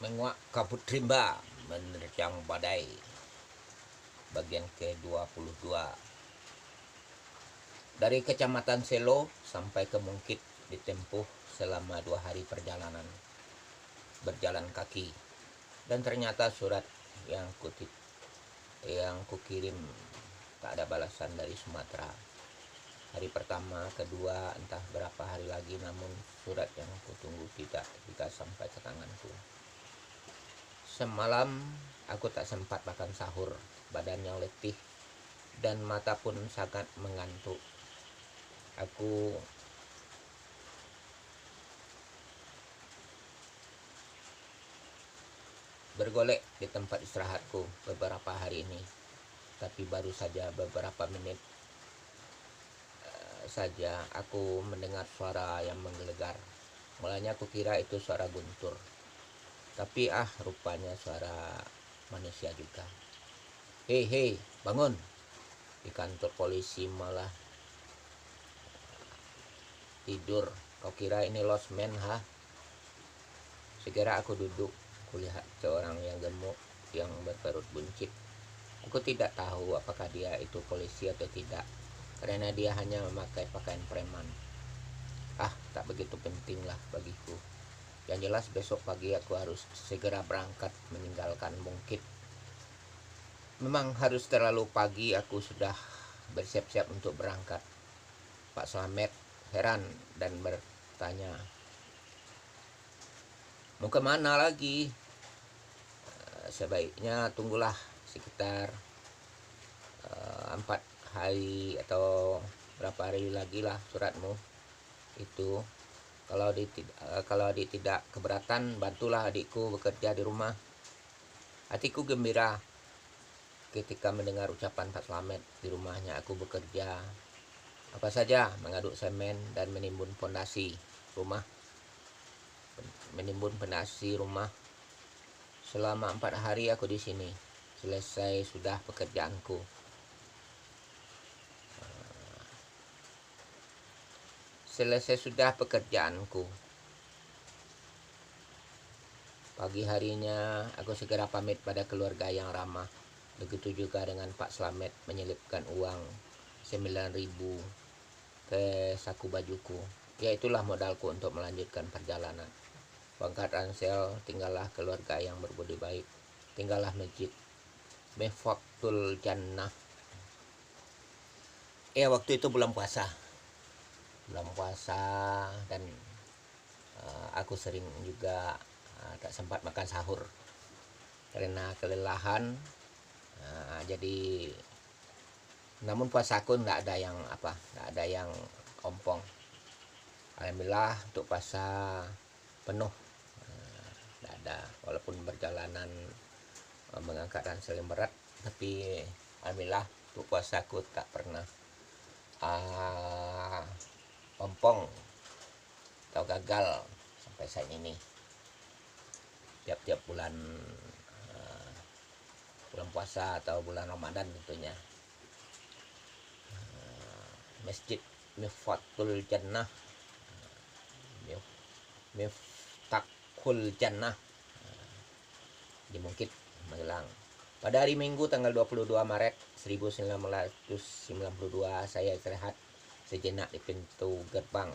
Menguak kabut rimba menerjang badai. Bagian ke-22. Dari Kecamatan Selo sampai ke Mungkit ditempuh selama 2 hari perjalanan berjalan kaki. Dan ternyata surat yang kukirim tak ada balasan dari Sumatera. Hari pertama, kedua, entah berapa hari lagi, namun surat yang kutunggu tidak sampai ke tanganku. Semalam aku tak sempat makan sahur, badan yang letih dan mata pun sangat mengantuk. Aku bergolek di tempat istirahatku beberapa hari ini, tapi baru saja beberapa menit saja aku mendengar suara yang menggelegar. Mulanya aku kira itu suara guntur, tapi rupanya suara manusia juga. Hei hei, bangun! Di kantor polisi malah tidur. Kau kira ini losmen, ha? Segera aku duduk, kulihat seorang yang gemuk yang berperut buncit. Aku tidak tahu apakah dia itu polisi atau tidak, karena dia hanya memakai pakaian preman. Tak begitu penting lah bagiku. Yang jelas besok pagi aku harus segera berangkat meninggalkan Mungkit. Memang harus terlalu pagi aku sudah bersiap-siap untuk berangkat. Pak Slamet heran dan bertanya, mau kemana lagi? Sebaiknya tunggulah sekitar 4 hari atau berapa hari lagi lah suratmu itu. Kalau adik tidak keberatan, bantulah adikku bekerja di rumah. Hatiku gembira ketika mendengar ucapan Pak Slamet. Di rumahnya aku bekerja apa saja, mengaduk semen dan menimbun pondasi rumah. Selama 4 hari aku di sini. Selesai sudah pekerjaanku. Pagi harinya aku segera pamit pada keluarga yang ramah. Begitu juga dengan Pak Slamet menyelipkan uang 9.000 ke saku bajuku. Ya, itulah modalku untuk melanjutkan perjalanan. Pangkat ransel, tinggallah keluarga yang berbudi baik, tinggallah masjid. Mefaktul Jannah. Waktu itu bulan puasa dan aku sering juga tak sempat makan sahur karena kelelahan. Jadi namun puasaku nggak ada yang ompong. Alhamdulillah untuk puasa penuh, nggak ada, walaupun perjalanan mengangkat ransel yang berat, tapi alhamdulillah untuk puasaku tak pernah ompong atau gagal sampai saat ini. Tiap-tiap bulan puasa atau bulan Ramadan tentunya. Masjid Miftakhul Jannah, Miftakhul Jannah di Mungkit, Magelang. Pada hari Minggu tanggal 22 Maret 1992 saya istirahat sejenak di pintu gerbang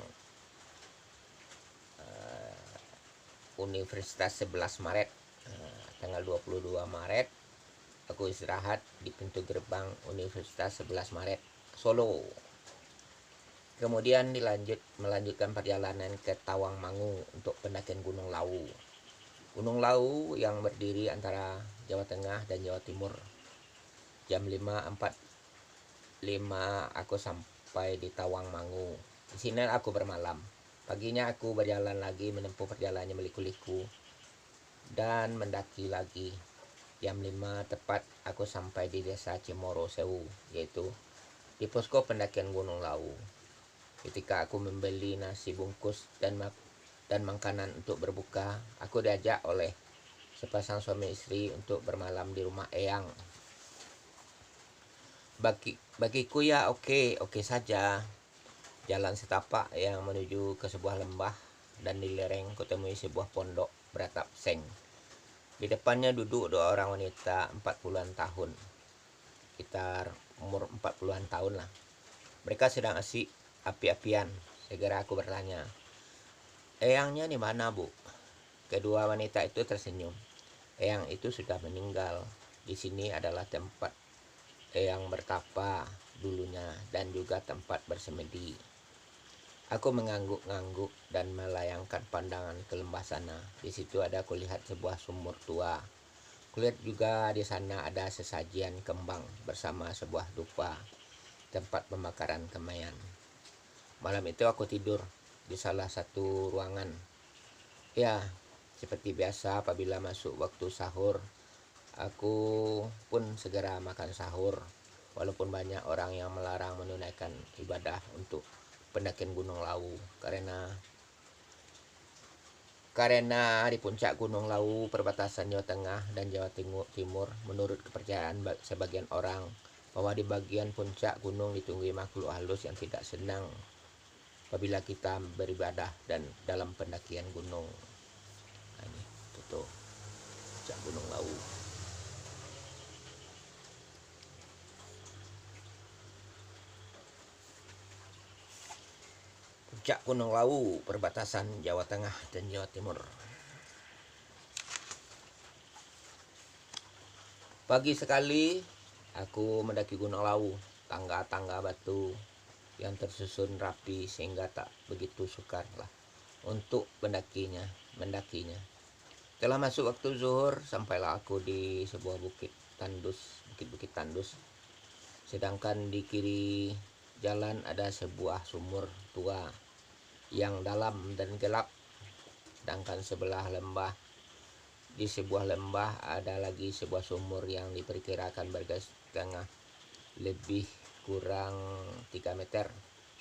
Universitas 11 Maret. Tanggal 22 Maret aku istirahat di pintu gerbang Universitas 11 Maret Solo. Kemudian melanjutkan perjalanan ke Tawangmangu untuk pendakian Gunung Lawu. Gunung Lawu yang berdiri antara Jawa Tengah dan Jawa Timur. Jam 5.45 aku sampai di Tawangmangu. Di sini aku bermalam. Paginya aku berjalan lagi, menempuh perjalanan berliku-liku dan mendaki lagi. Jam 5 tepat aku sampai di desa Cimoro Sewu, yaitu di posko pendakian Gunung Lawu. Ketika aku membeli nasi bungkus dan makanan untuk berbuka, aku diajak oleh sepasang suami istri untuk bermalam di rumah Eyang. Bagiku ya oke saja. Jalan setapak yang menuju ke sebuah lembah, dan di lereng kutemui sebuah pondok beratap seng. Di depannya duduk 2 orang wanita 40-an tahun, sekitar umur 40-an tahun lah. Mereka sedang asik api-apian. Segera aku bertanya, "Eyangnya di mana, Bu?" Kedua wanita itu tersenyum. "Eyang itu sudah meninggal. Di sini adalah tempat Eyang bertapa dulunya dan juga tempat bersemedi." Aku mengangguk-ngangguk dan melayangkan pandangan ke lembah sana. Di situ ada kulihat sebuah sumur tua. Kulihat juga di sana ada sesajian kembang bersama sebuah dupa, tempat pembakaran kemayan. Malam itu aku tidur di salah satu ruangan. Ya, seperti biasa apabila masuk waktu sahur, aku pun segera makan sahur. Walaupun banyak orang yang melarang menunaikan ibadah untuk pendakian Gunung Lawu karena di puncak Gunung Lawu perbatasan Jawa Tengah dan Jawa Timur, menurut kepercayaan sebagian orang bahwa di bagian puncak gunung ditunggui makhluk halus yang tidak senang apabila kita beribadah dan dalam pendakian gunung. Nah, ini tuh puncak Gunung Lawu. Puncak Gunung Lawu, perbatasan Jawa Tengah dan Jawa Timur. Pagi sekali aku mendaki Gunung Lawu, tangga-tangga batu yang tersusun rapi sehingga tak begitu sukar lah untuk mendakinya. Setelah masuk waktu zuhur, sampailah aku di sebuah bukit tandus. Sedangkan di kiri jalan ada sebuah sumur tua yang dalam dan gelap. Sedangkan di sebuah lembah ada lagi sebuah sumur yang diperkirakan bergas setengah, lebih kurang 3 meter.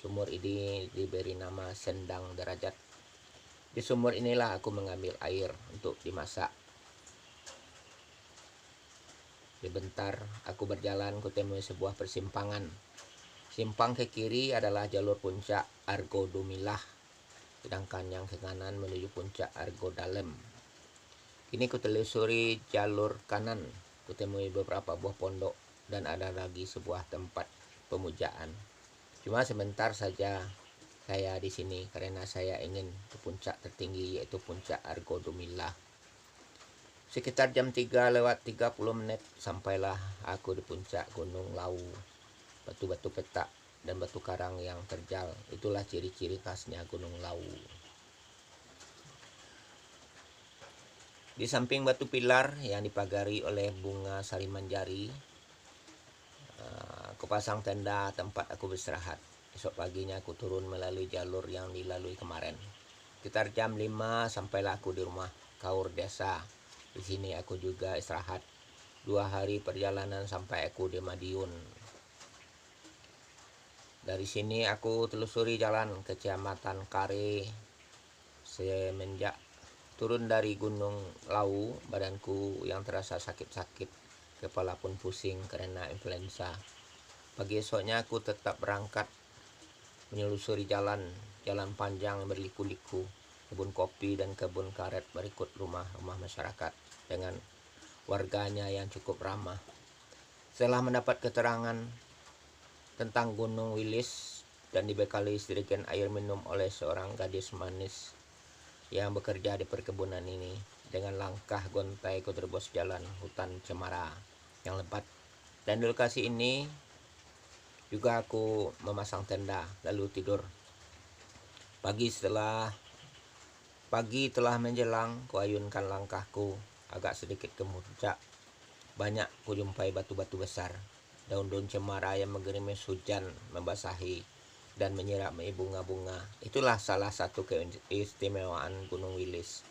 Sumur ini diberi nama Sendang Derajat. Di sumur inilah aku mengambil air untuk dimasak. Sebentar aku berjalan, kutemui sebuah persimpangan. Simpang ke kiri adalah jalur puncak Argo Dumilah, sedangkan yang ke kanan menuju puncak Argo Dalem. Kini kutelusuri jalur kanan, kutemui beberapa buah pondok dan ada lagi sebuah tempat pemujaan. Cuma sebentar saja saya di sini karena saya ingin ke puncak tertinggi, yaitu puncak Argo Dumilah. Sekitar jam 3:30 sampailah aku di puncak Gunung Lawu. Batu-batu petak dan batu karang yang terjal, itulah ciri-ciri khasnya Gunung Lawu. Di samping batu pilar yang dipagari oleh bunga sarimanjari, aku pasang tenda tempat aku beristirahat. Esok paginya aku turun melalui jalur yang dilalui kemarin. Sekitar jam 5 sampailah aku di rumah Kaur Desa. Di sini aku juga istirahat. 2 hari perjalanan sampai aku di Madiun. Dari sini aku telusuri jalan ke Kecamatan Kare. Semenjak turun dari Gunung Lawu, badanku yang terasa sakit-sakit, kepala pun pusing karena influenza. Pagi esoknya aku tetap berangkat menyelusuri jalan panjang berliku-liku, kebun kopi dan kebun karet berikut rumah-rumah masyarakat dengan warganya yang cukup ramah. Setelah mendapat keterangan tentang Gunung Wilis dan dibekali sedikit air minum oleh seorang gadis manis yang bekerja di perkebunan ini, dengan langkah gontai ku terobos jalan hutan cemara yang lebat. Dan di lokasi ini juga aku memasang tenda lalu tidur. Pagi telah menjelang, kuayunkan langkahku agak sedikit ke puncak. Banyak kujumpai batu-batu besar, daun-daun cemara yang menggerimis hujan membasahi dan menyirami bunga-bunga. Itulah salah satu keistimewaan Gunung Wilis.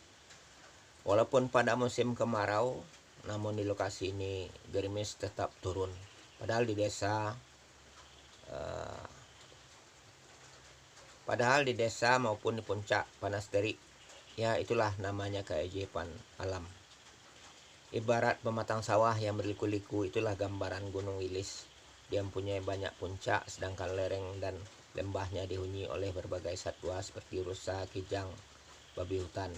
Walaupun pada musim kemarau, namun di lokasi ini gerimis tetap turun. Padahal di desa maupun di puncak panas terik. Ya, itulah namanya keajaiban alam. Ibarat pematang sawah yang berliku-liku, itulah gambaran Gunung Wilis. Dia mempunyai banyak puncak, sedangkan lereng dan lembahnya dihuni oleh berbagai satwa seperti rusa, kijang, babi hutan.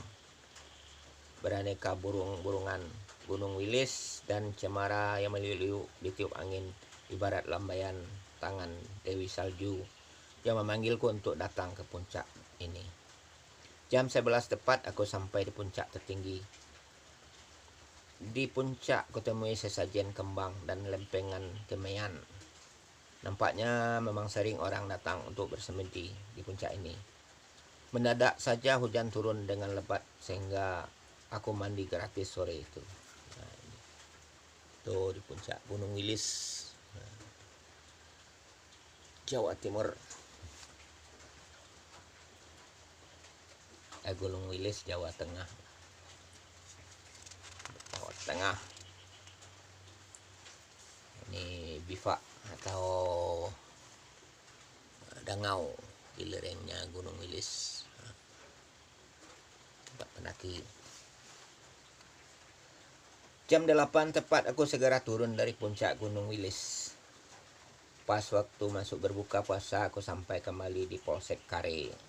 beraneka burung-burungan. Gunung Wilis dan cemara yang meliuk-liuk ditiup angin, ibarat lambaian tangan Dewi Salju yang memanggilku untuk datang ke puncak ini. Jam 11 tepat aku sampai di puncak tertinggi. Di puncak kutemui sesajen kembang dan lempengan kemeyan. Nampaknya memang sering orang datang untuk bersemedi di puncak ini. Mendadak saja hujan turun dengan lebat sehingga aku mandi gratis sore itu. Nah, ini. Tuh di puncak Gunung Wilis, Jawa Timur. Gunung Wilis, Jawa Tengah. Jawa Tengah. Ini bivak atau dangau di lerengnya Gunung Wilis. Tempat pendaki. Jam 8 tepat aku segera turun dari puncak Gunung Wilis. Pas waktu masuk berbuka puasa aku sampai kembali di Polsek Kare.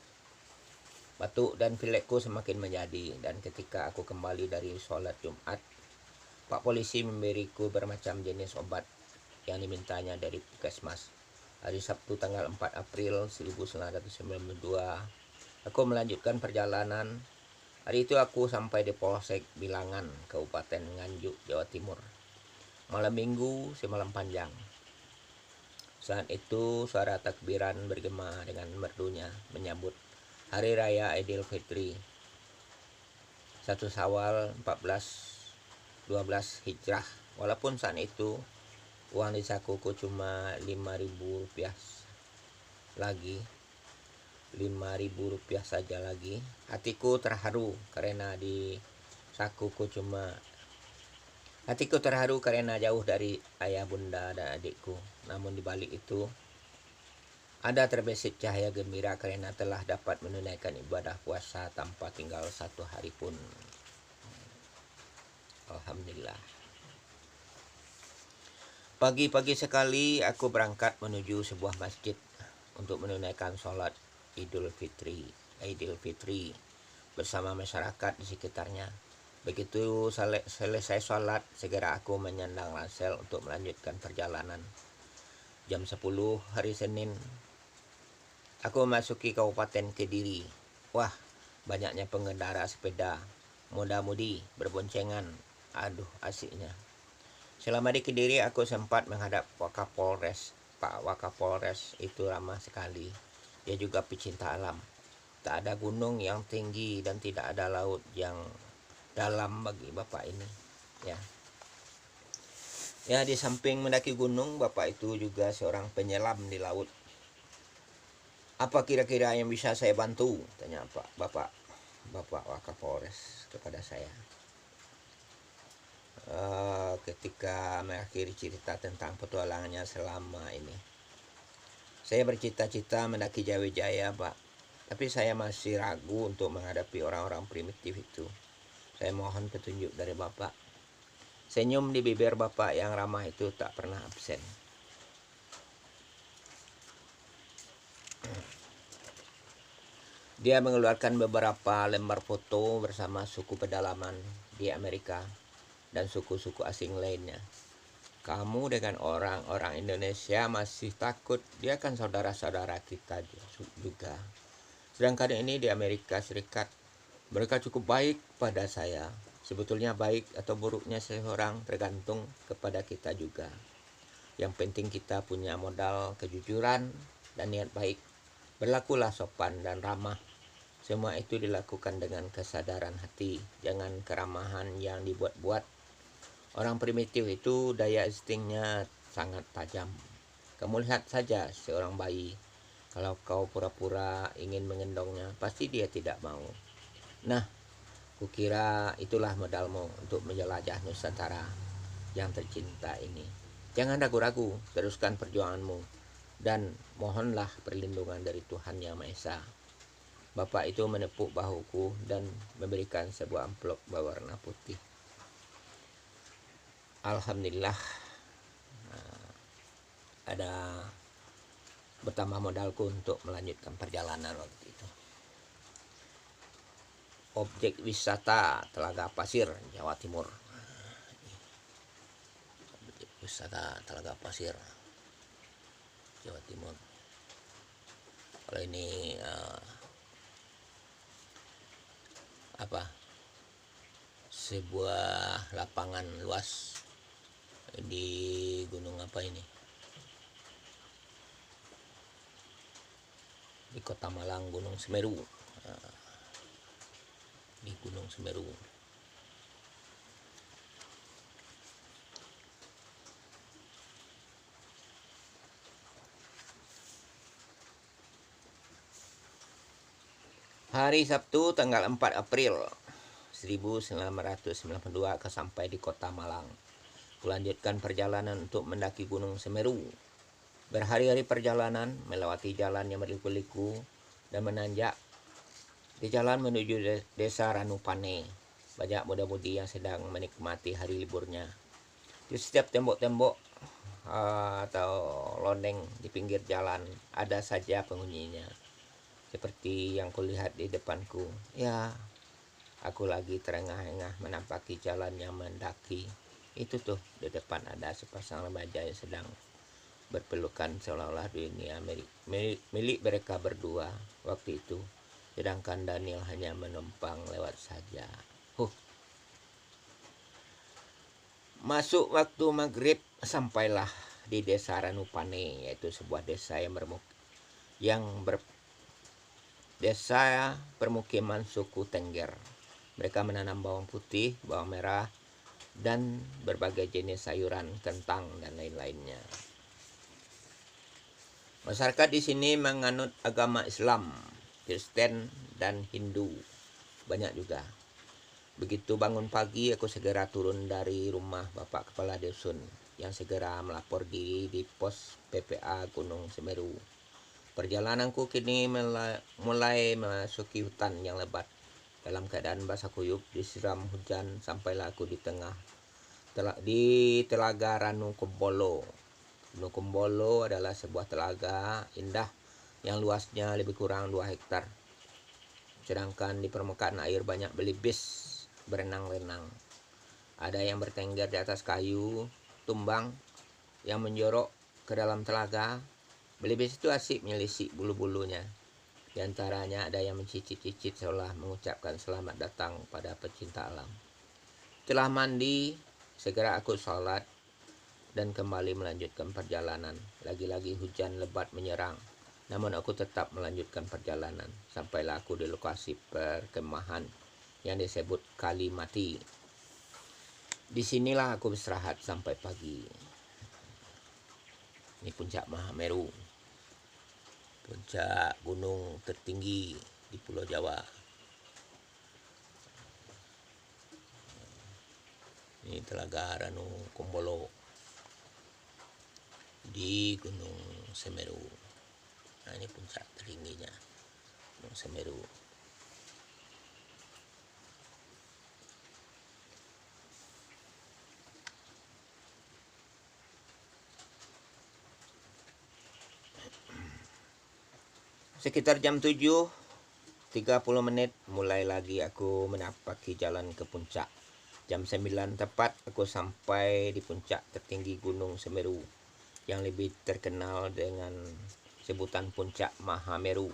Batuk dan pilekku semakin menjadi, dan ketika aku kembali dari sholat Jumat, Pak Polisi memberiku bermacam jenis obat yang dimintanya dari Puskesmas. Hari Sabtu tanggal 4 April 1992, aku melanjutkan perjalanan. Hari itu aku sampai di Polsek Bilangan, Kabupaten Nganjuk, Jawa Timur. Malam minggu semalam panjang. Saat itu suara takbiran bergema dengan merdunya menyambut Hari Raya Idul Fitri 1 Syawal 1412 Hijrah. Walaupun saat itu uang di sakuku cuma Rp5.000 lagi, Rp5.000 saja lagi. Hatiku terharu karena jauh dari ayah, bunda, dan adikku. Namun di balik itu ada terbesit cahaya gembira karena telah dapat menunaikan ibadah puasa tanpa tinggal 1 hari pun. Alhamdulillah. Pagi-pagi sekali aku berangkat menuju sebuah masjid untuk menunaikan sholat Idul Fitri bersama masyarakat di sekitarnya. Begitu selesai sholat, segera aku menyandang ransel untuk melanjutkan perjalanan. Jam 10 hari Senin, aku memasuki Kabupaten Kediri. Wah, banyaknya pengendara sepeda, muda-mudi berboncengan. Aduh, asiknya. Selama di Kediri, aku sempat menghadap Wakapolres. Pak Wakapolres itu ramah sekali. Dia juga pecinta alam. Tak ada gunung yang tinggi dan tidak ada laut yang dalam bagi Bapak ini. Ya, di samping mendaki gunung, Bapak itu juga seorang penyelam di laut. Apa kira-kira yang bisa saya bantu? Tanya Bapak Wakapolres kepada saya. Ketika mengakhiri cerita tentang petualangannya selama ini. Saya bercita-cita mendaki Jawa, Pak. Tapi saya masih ragu untuk menghadapi orang-orang primitif itu. Saya mohon petunjuk dari Bapak. Senyum di bibir Bapak yang ramah itu tak pernah absen. Dia mengeluarkan beberapa lembar foto bersama suku pedalaman di Amerika dan suku-suku asing lainnya. Kamu dengan orang-orang Indonesia masih takut, dia kan saudara-saudara kita juga. Sedangkan ini di Amerika Serikat, mereka cukup baik pada saya. Sebetulnya baik atau buruknya seseorang tergantung kepada kita juga. Yang penting kita punya modal kejujuran dan niat baik. Berlakulah sopan dan ramah. Semua itu dilakukan dengan kesadaran hati, jangan keramahan yang dibuat-buat. Orang primitif itu daya instingnya sangat tajam. Kamu lihat saja seorang bayi. Kalau kau pura-pura ingin mengendongnya, pasti dia tidak mau. Nah, kukira itulah modalmu untuk menjelajah Nusantara yang tercinta ini. Jangan ragu-ragu, teruskan perjuanganmu. Dan mohonlah perlindungan dari Tuhan Yang Maha Esa. Bapak itu menepuk bahuku dan memberikan sebuah amplop berwarna putih. Alhamdulillah, ada bertambah modalku untuk melanjutkan perjalanan waktu itu. objek wisata Telaga Pasir, Jawa Timur. Objek wisata Telaga Pasir, Jawa Timur. Kalau ini sebuah lapangan luas di gunung apa ini, di Kota Malang, Gunung Semeru. Di Gunung Semeru. Hari Sabtu tanggal 4 April 1992 aku sampai di Kota Malang. Kulanjutkan perjalanan untuk mendaki Gunung Semeru. Berhari-hari perjalanan melewati jalan yang berliku-liku dan menanjak. Di jalan menuju desa Ranupane, banyak muda-mudi yang sedang menikmati hari liburnya. Di setiap tembok-tembok atau londeng di pinggir jalan ada saja penghuninya. Seperti yang kulihat di depanku. Ya, aku lagi terengah-engah menampaki jalan yang mendaki. Itu tuh, di depan ada sepasang remaja yang sedang berpelukan seolah-olah dunia milik mereka berdua waktu itu. Sedangkan Daniel hanya menumpang lewat saja. Masuk waktu maghrib, sampailah di desa Ranupane, yaitu sebuah desa desa permukiman suku Tengger. Mereka menanam bawang putih, bawang merah, dan berbagai jenis sayuran, kentang, dan lain-lainnya. Masyarakat di sini menganut agama Islam, Kristen, dan Hindu. Banyak juga. Begitu bangun pagi, aku segera turun dari rumah Bapak Kepala Dusun yang segera melapor diri di pos PPA Gunung Semeru. Perjalananku kini mulai memasuki hutan yang lebat. Dalam keadaan basah kuyup, disiram hujan, sampailah aku di Telaga Ranu Kumbolo. Gunung Kumbolo adalah sebuah telaga indah yang luasnya lebih kurang 2 hektar. Sedangkan di permukaan air banyak belibis berenang-renang. Ada yang bertengger di atas kayu tumbang yang menjorok ke dalam telaga. Belibis itu asik menyelisik bulu-bulunya. Di antaranya ada yang mencicit-cicit seolah mengucapkan selamat datang pada pecinta alam. Setelah mandi, segera aku sholat dan kembali melanjutkan perjalanan. Lagi-lagi hujan lebat menyerang. Namun aku tetap melanjutkan perjalanan. Sampailah aku di lokasi perkemahan yang disebut Kali Mati. Disinilah aku beristirahat sampai pagi. Ini puncak Mahameru, puncak gunung tertinggi di Pulau Jawa. Ini Telaga Ranu Kumbolo di Gunung Semeru. Nah, ini puncak tertingginya, Gunung Semeru. Sekitar jam 7:30 mulai lagi aku menapaki jalan ke puncak. Jam 9 tepat aku sampai di puncak tertinggi Gunung Semeru yang lebih terkenal dengan sebutan Puncak Mahameru.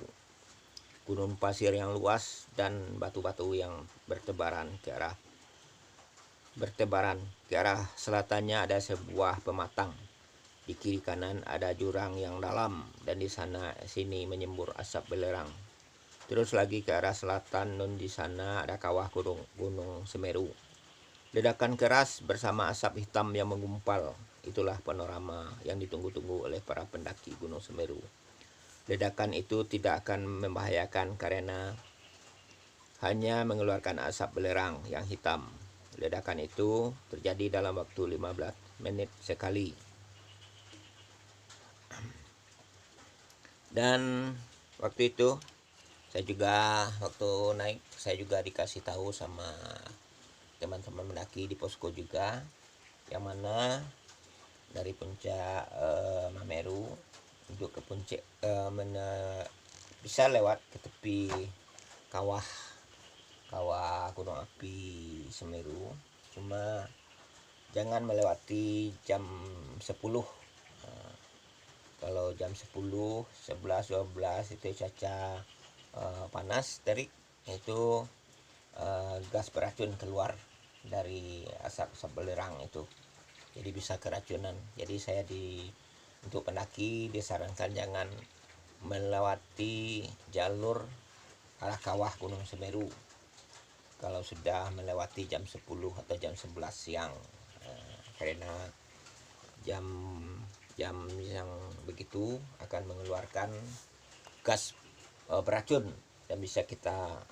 Gunung pasir yang luas dan batu-batu yang bertebaran ke arah selatannya ada sebuah pematang. Di kiri kanan ada jurang yang dalam dan di sana sini menyembur asap belerang. Terus lagi ke arah selatan dan di sana ada kawah Gunung Semeru. Ledakan keras bersama asap hitam yang menggumpal. Itulah panorama yang ditunggu-tunggu oleh para pendaki Gunung Semeru. Ledakan itu tidak akan membahayakan karena hanya mengeluarkan asap belerang yang hitam. Ledakan itu terjadi dalam waktu 15 menit sekali. Dan waktu itu waktu naik saya juga dikasih tahu sama teman-teman mendaki di posko juga, yang mana dari puncak Mameru untuk ke puncak bisa lewat ke tepi kawah kawah Gunung Api Semeru, cuma jangan melewati jam 10. Kalau jam 10, 11, 12 itu cuaca panas terik, itu gas beracun keluar dari asap belerang itu, jadi bisa keracunan. Jadi saya untuk pendaki disarankan jangan melewati jalur arah kawah Gunung Semeru kalau sudah melewati jam 10 atau jam 11 siang, karena jam yang begitu akan mengeluarkan gas beracun dan bisa kita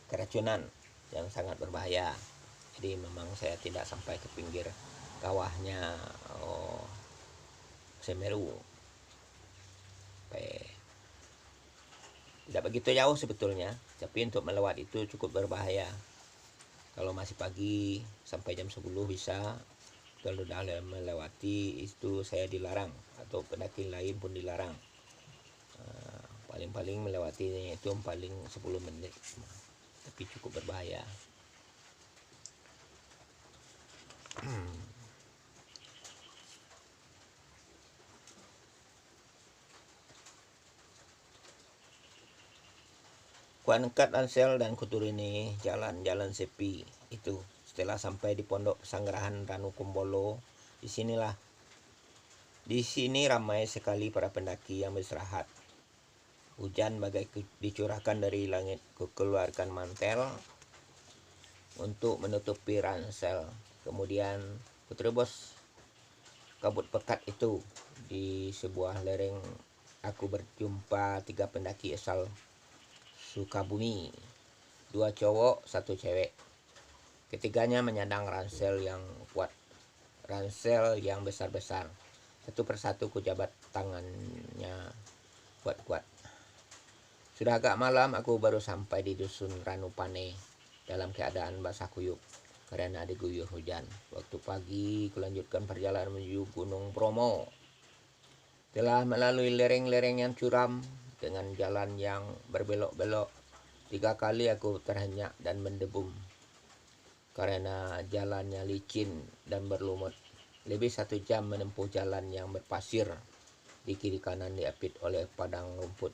keracunan yang sangat berbahaya. Jadi memang saya tidak sampai ke pinggir kawahnya Semeru, tidak begitu jauh sebetulnya, tapi untuk melewati itu cukup berbahaya. Kalau masih pagi sampai jam 10 bisa, kalau sudah melewati itu saya dilarang, atau pendaki lain pun dilarang. Paling-paling melewatinya itu paling 10 menit, tapi cukup berbahaya. Kuangkat ransel dan kuturini jalan-jalan sepi itu. Setelah sampai di pondok pesanggrahan Ranu Kumbolo, di sini ramai sekali para pendaki yang beristirahat. Hujan bagai dicurahkan dari langit, kukeluarkan mantel untuk menutupi ransel. Kemudian kuterobos kabut pekat itu. Di sebuah lereng aku berjumpa 3 pendaki asal Sukabumi, 2 cowok, 1 cewek. Ketiganya menyandang ransel yang kuat, ransel yang besar-besar. Satu persatu kujabat tangannya kuat-kuat. Sudah agak malam, aku baru sampai di dusun Ranupane dalam keadaan basah kuyup karena diguyur hujan. Waktu pagi kulanjutkan perjalanan menuju Gunung Bromo. Telah melalui lereng-lereng yang curam dengan jalan yang berbelok-belok. 3 kali aku terhenyak dan mendebum karena jalannya licin dan berlumut. Lebih 1 jam menempuh jalan yang berpasir. Di kiri kanan diapit oleh padang rumput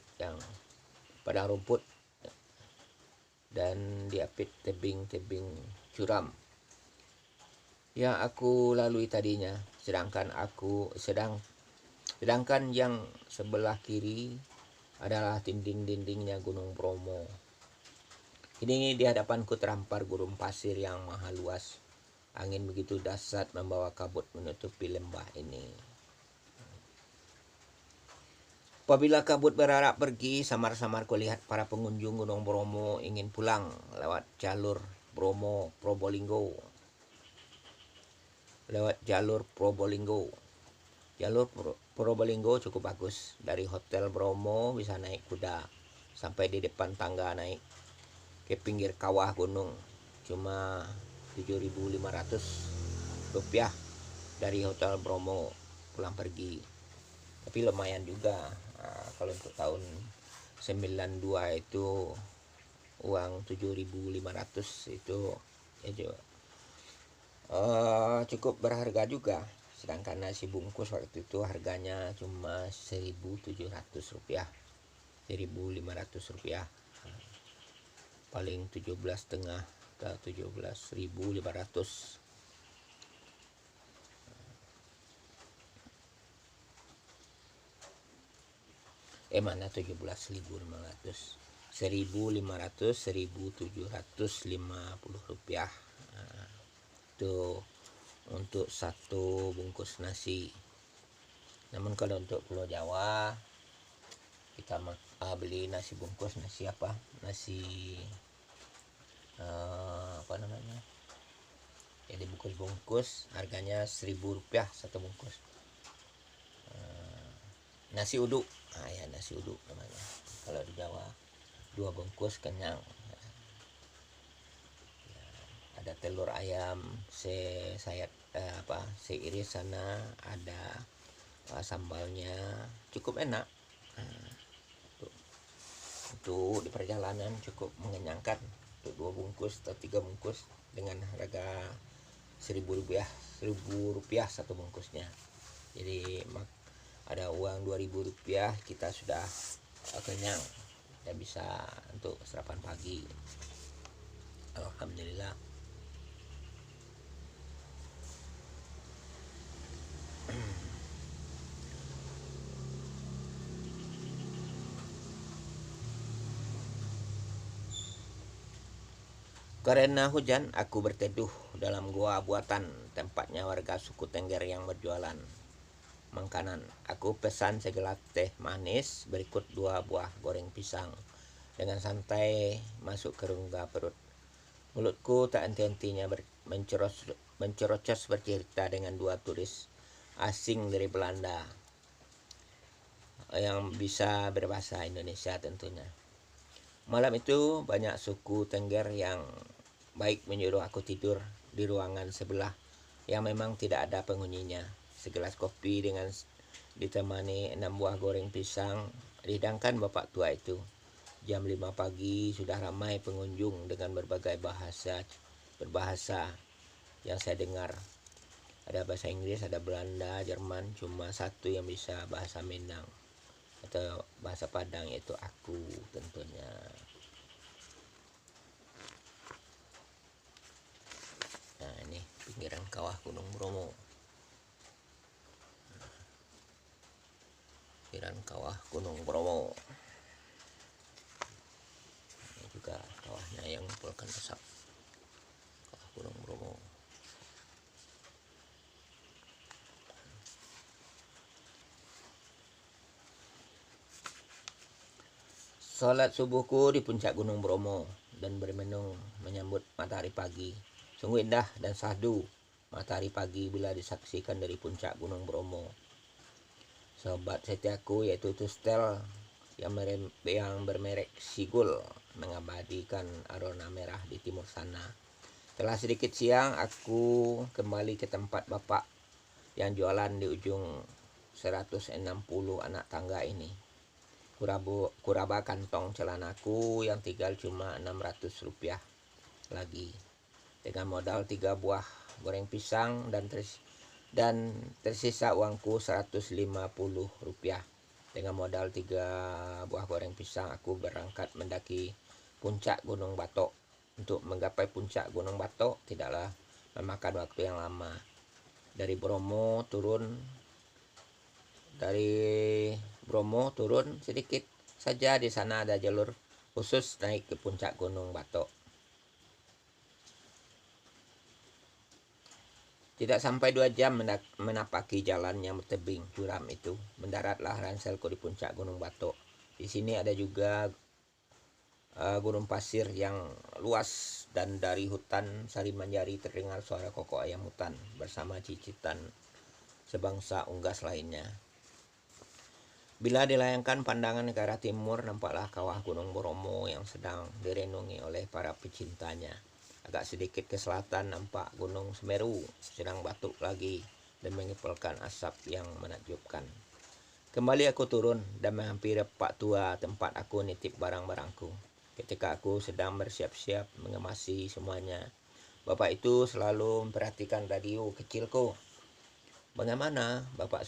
dan diapit tebing-tebing curam yang aku lalui tadinya, sedangkan yang sebelah kiri adalah dinding-dindingnya Gunung Bromo. Kini di hadapanku terhampar gurun pasir yang maha luas. Angin begitu dahsyat membawa kabut menutupi lembah ini. Apabila kabut berharap pergi, samar-samar kulihat para pengunjung Gunung Bromo ingin pulang lewat jalur Probolinggo. Jalur Probolinggo cukup bagus. Dari Hotel Bromo bisa naik kuda sampai di depan tangga naik ke pinggir kawah gunung. Cuma 7.500 rupiah dari Hotel Bromo pulang pergi. Tapi lumayan juga. Kalau untuk tahun 92 itu uang 7.500 itu cukup berharga juga. Sedangkan nasi bungkus waktu itu harganya cuma 1.700 rupiah, 1.500 rupiah, paling 17,5 atau 17.500. Mana 17.500, 1.500, 1.750 rupiah. Itu untuk 1 bungkus nasi. Namun kalau untuk Pulau Jawa kita beli nasi bungkus, nasi jadi bungkus harganya 1.000 rupiah 1 bungkus. Nasi uduk, nasi uduk namanya kalau di Jawa. 2 bungkus kenyang. Ada telur ayam seiris sana, ada sambalnya cukup enak. itu di perjalanan cukup mengenyangkan untuk 2 bungkus atau 3 bungkus dengan harga Rp1.000, Rp1.000 satu bungkusnya. Jadi ada uang Rp2.000, kita sudah kenyang dan bisa untuk sarapan pagi. Alhamdulillah. Karena hujan, aku berteduh dalam gua buatan tempatnya warga suku Tengger yang berjualan makanan. Aku pesan segelas teh manis, berikut 2 buah goreng pisang. Dengan santai masuk ke rongga perut. Mulutku tak henti-hentinya mencerocos bercerita dengan 2 turis asing dari Belanda yang bisa berbahasa Indonesia tentunya. Malam itu banyak suku Tengger yang baik menyuruh aku tidur di ruangan sebelah yang memang tidak ada penghuninya. Segelas kopi dengan ditemani 6 buah goreng pisang dihidangkan bapak tua itu. Jam 5 pagi sudah ramai pengunjung dengan berbagai berbahasa yang saya dengar. Ada bahasa Inggris, ada Belanda, Jerman, cuma satu yang bisa bahasa Minang atau bahasa Padang, yaitu aku tentunya. Nah, ini pinggiran kawah Gunung Bromo. Pinggiran kawah Gunung Bromo. Ini juga kawahnya yang mengumpulkan asap. Kawah Gunung Bromo. Salat subuhku di puncak Gunung Bromo dan bermenung menyambut matahari pagi. Sungguh indah dan syahdu matahari pagi bila disaksikan dari puncak Gunung Bromo. Sobat setiaku yaitu Tustel yang bermerek Sigul mengabadikan aroma merah di timur sana. Setelah sedikit siang, aku kembali ke tempat bapak yang jualan di ujung 160 anak tangga ini. Kuraba kantong celanaku yang tinggal cuma Rp600 lagi. Dengan modal 3 buah goreng pisang dan tersisa uangku Rp150. Dengan modal 3 buah goreng pisang, aku berangkat mendaki puncak Gunung Batok. Untuk menggapai puncak Gunung Batok tidaklah memakan waktu yang lama. Dari Bromo turun sedikit saja, di sana ada jalur khusus naik ke puncak Gunung Batok. Tidak sampai 2 jam menapaki jalan yang bertebing curam itu, mendaratlah ranselku di puncak Gunung Batok. Di sini ada juga gunung pasir yang luas, dan dari hutan Sari Manjari terdengar suara kokok ayam hutan bersama cicitan sebangsa unggas lainnya. Bila dilayangkan pandangan ke arah timur, nampaklah kawah Gunung Bromo yang sedang direnungi oleh para pecintanya. Agak sedikit ke selatan nampak Gunung Semeru sedang batuk lagi dan mengepulkan asap yang menakjubkan. Kembali aku turun dan menghampiri pak tua tempat aku nitip barang-barangku. Ketika aku sedang bersiap-siap mengemasi semuanya, bapak itu selalu memperhatikan radio kecilku. "Bagaimana, Bapak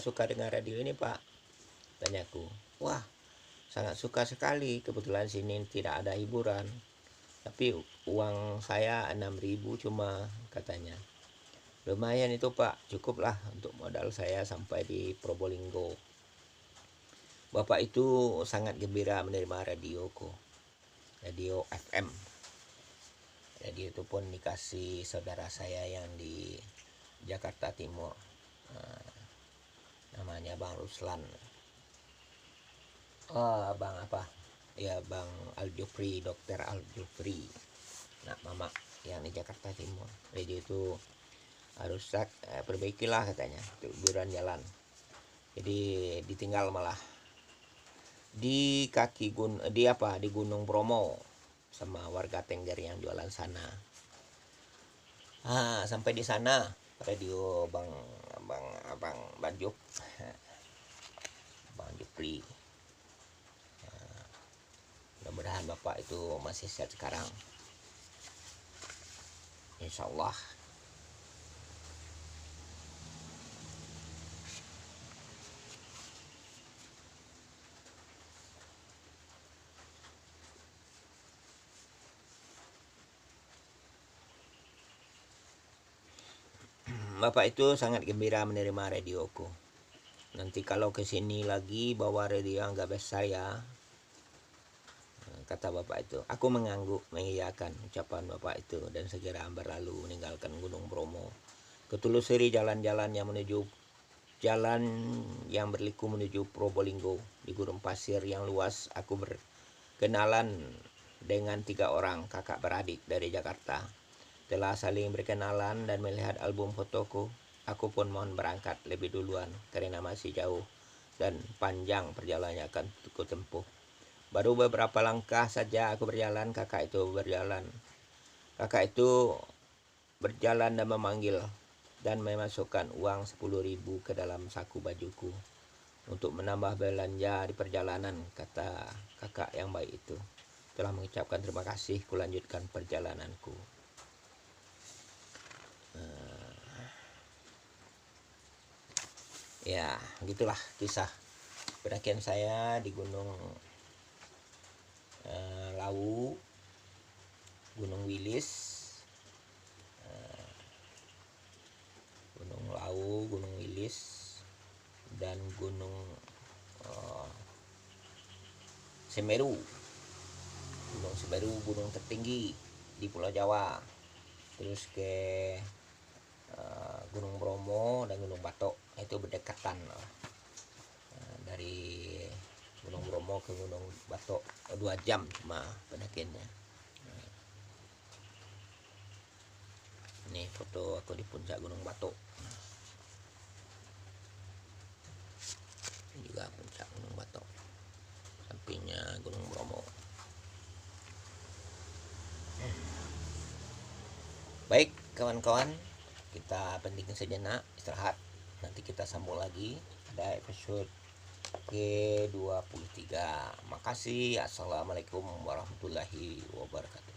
suka dengan radio ini, Pak?" tanyaku. "Wah, sangat suka sekali. Kebetulan sini tidak ada hiburan. Tapi uang saya 6.000 cuma," katanya. "Lumayan itu, Pak. Cukuplah untuk modal saya sampai di Probolinggo." Bapak itu sangat gembira menerima radioku. Radio FM. Radio itu pun dikasih saudara saya yang di Jakarta Timur. Namanya Bang Ruslan. Bang apa? Ya, Bang Aljufri, Dokter Aljufri. Nah, mama yang di Jakarta Timur. Radio itu rusak, perbaikilah katanya untuk hiburan jalan. Jadi ditinggal malah di di Gunung Bromo sama warga Tengger yang jualan sana. Sampai di sana radio Bang Jupri. mudah-mudahan Bapak itu masih sehat sekarang, insya Allah. Bapak itu sangat gembira menerima radioku. Nanti kalau kesini lagi bawa radio yang gak besar ya, kata Bapak itu. Aku mengangguk mengiyakan ucapan Bapak itu dan segera berlalu meninggalkan Gunung Bromo. Ketelusuri jalan-jalan yang berliku menuju Probolinggo. Di gurun pasir yang luas aku berkenalan dengan 3 orang kakak beradik dari Jakarta. Setelah saling berkenalan dan melihat album fotoku, aku pun mohon berangkat lebih duluan karena masih jauh dan panjang perjalanannya akan aku tempuh. Baru beberapa langkah saja aku berjalan, kakak itu berjalan dan memanggil dan memasukkan uang 10.000 ke dalam saku bajuku untuk menambah belanja di perjalanan, kata kakak yang baik itu. Setelah mengucapkan terima kasih, kulanjutkan perjalananku. Ya, gitulah kisah pendakian saya di Gunung Lawu, Gunung Wilis, Gunung Lawu, Gunung Wilis, dan Gunung Semeru. Gunung Semeru, gunung tertinggi di Pulau Jawa. Terus ke Gunung Bromo dan Gunung Batok, itu berdekatan. Dari Gunung Bromo ke Gunung Batok 2 jam cuma pendakiannya. Ini foto aku di puncak Gunung Batok. Ini juga puncak Gunung Batok, sampingnya Gunung Bromo. Baik kawan-kawan, kita pentingkan sejenak, istirahat. Nanti kita sambung lagi pada episode ke-23. Makasih. Assalamualaikum warahmatullahi wabarakatuh.